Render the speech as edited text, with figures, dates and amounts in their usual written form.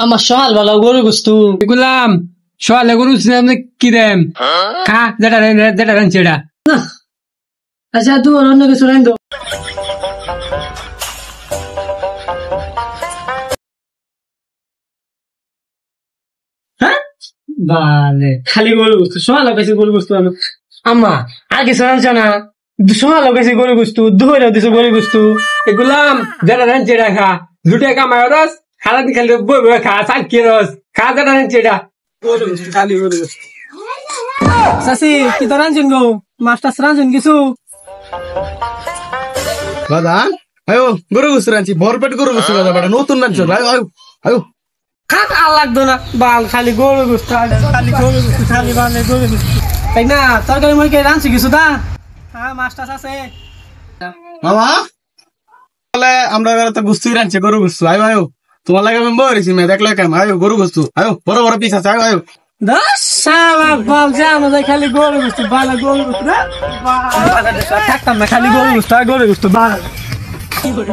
আমার সকাল বেলা গরু গুস্তু গুলাম সকালে গরু কি দেম খা যেটা রানছে এটা। আচ্ছা তুই অন্য কিছু রাইন তো। বালে খালি গরু গুস্তু সকাল গেছে গরু গুস্তু আমি আম্মা আর কিছু রানছে না সকাল গেছে গরু গুস্তু দুপুরে দিছে গরু গুস্তু গুলাম যেটা রানছে এটা খা দুটো কামায় রস খালা দি খালি বই বই খা চাল কি রস খা যেটা রানছে এটা। খালি গরু গুস্তু চাচি কি তো রানছেন গো মাস্টার রানছেন কিছু বাদান আয়ো গরু গুস্তু রানছি ভরপেট গরু গুস্তু দাদা বেটা নতুন রানছো আয়ো আয়ো আয়ো খা আর লাগতো না বাল খালি গরু গুস্তু খালি গরু গুস্তু খালি বালে গরু গুস্তু তাই না তরকারি মরকে রানছি কিছু দা হ্যাঁ মাস্টার আছে মামা বলে আমরা তো গুস্তুই রানছে গরু গুস্তু আয়ো আয়ো তোমার লাগে আমি বলেছি মেয়ে দেখলে কেমন আয়ো গরু গুস্তু আয়ো বড় বড় পিস আছে আয়ো আয়ো দশ সালা বাল জানো যাই খালি গরু গুস্তু বালা গরু গুস্তু থাকতাম না খালি গরু গুস্তু বাল কি করি